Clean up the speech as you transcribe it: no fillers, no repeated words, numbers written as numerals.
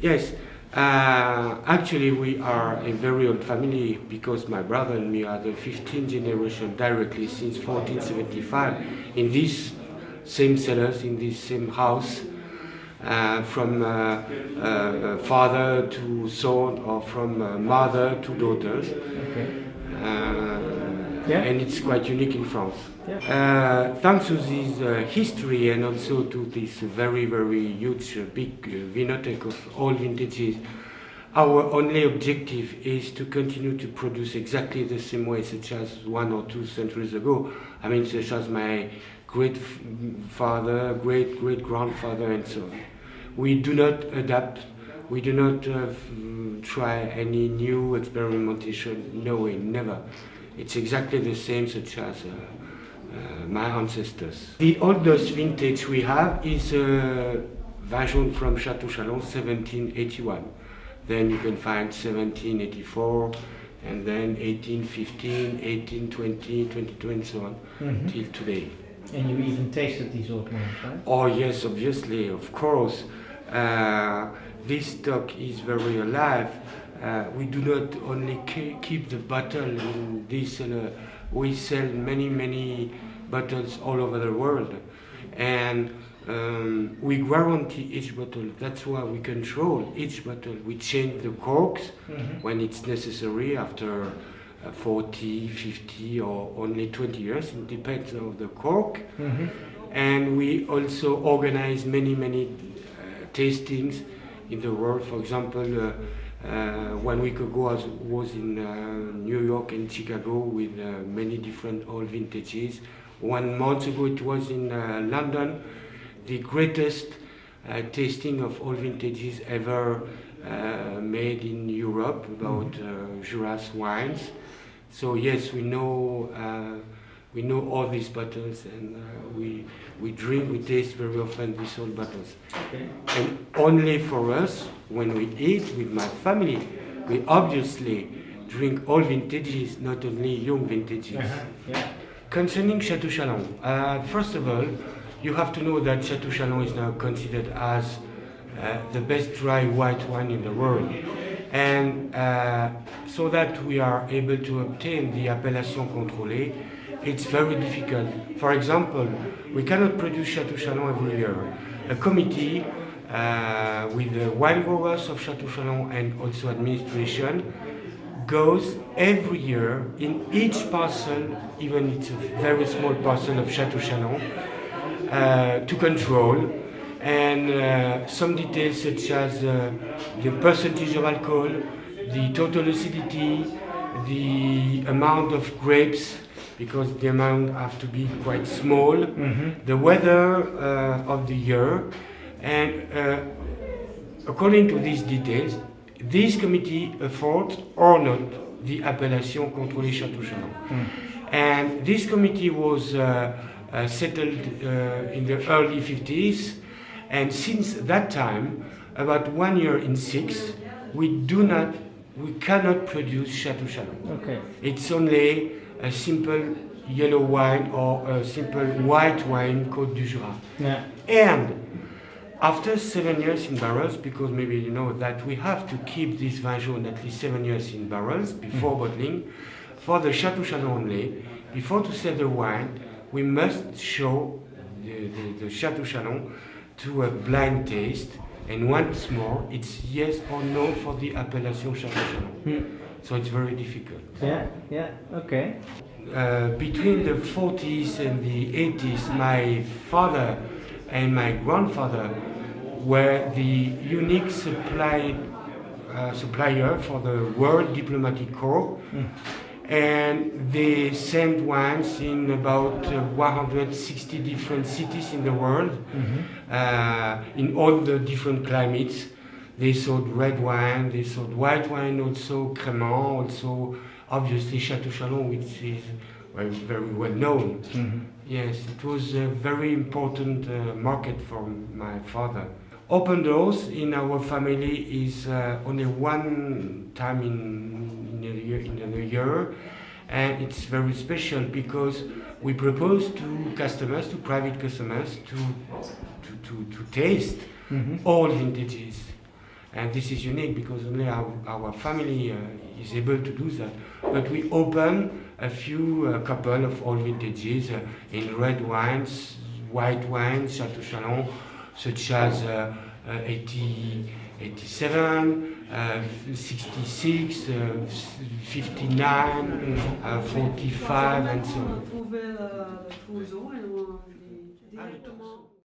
Yes, actually we are a very old family because my brother and me are the 15th generation directly since 1475 in this same cellars, in this same house, from father to son or from mother to daughters. Okay. And it's quite unique in France. Thanks to this history and also to this very, very huge, big vinotheque of all vintages, our only objective is to continue to produce exactly the same way, such as 1 or 2 centuries ago. I mean, such as my great-father, great-great-grandfather, and so on. We do not adapt. We do not try any new experimentation. No way, never. It's exactly the same, such as my ancestors. The oldest vintage we have is Vin Jaune from Château Chalon, 1781. Then you can find 1784, and then 1815, 1820, 22, and so on, till today. And you even tasted these old wines, right? Oh yes, obviously, of course. This stock is very alive. We do not only keep the bottle in this cellar, we sell many bottles all over the world. And we guarantee each bottle. That's why we control each bottle. We change the corks when it's necessary after 40, 50 or only 20 years. It depends on the cork. And we also organize many tastings in the world. For example, 1 week ago I was in New York and Chicago with many different old vintages. 1 month ago it was in London, the greatest tasting of all vintages ever made in Europe about Jura wines. So yes, we know all these bottles, and we drink, we taste very often these old bottles. Okay. And only for us, when we eat with my family, we obviously drink all vintages, not only young vintages. Concerning Château Chalon, first of all, you have to know that Château Chalon is now considered as the best dry white wine in the world. And so that we are able to obtain the appellation contrôlée, it's very difficult. For example, we cannot produce Château Chalon every year. A committee with the wine growers of Château Chalon and also administration goes every year in each parcel, even it's a very small parcel of Château Chalon, to control. And some details such as the percentage of alcohol, the total acidity, the amount of grapes, because the amount have to be quite small, the weather of the year, and according to these details, this committee affords or not the appellation contrôlée Château Chalon. And this committee was settled in the early 50s, and since that time, about 1 year in 6, we cannot produce Château Chalon. Okay. It's only a simple yellow wine or a simple white wine, Cotes du Jura. Yeah. And after 7 years in barrels, because maybe you know that we have to keep this Vin Jaune at least 7 years in barrels before bottling, for the Château Chalon only, before to sell the wine, we must show the Château Chalon to a blind taste, and once more, it's yes or no for the appellation Château Chalon. So it's very difficult. Yeah, okay. Between the 40s and the 80s, my father and my grandfather were the unique supplier for the World Diplomatic Corps, and they sent wines in about 160 different cities in the world, in all the different climates. They sold red wine, they sold white wine, also Crémant, also obviously Château Chalon, which is very well known. Yes, it was a very important market for my father. Open doors in our family is only one time in a year, and it's very special because we propose to customers, to private customers, to to taste all vintages. And this is unique because only our family is able to do that. But we open a couple of all vintages in red wines, white wines, Chateau Chalon, such as 87, 66, 59, 45, and so on.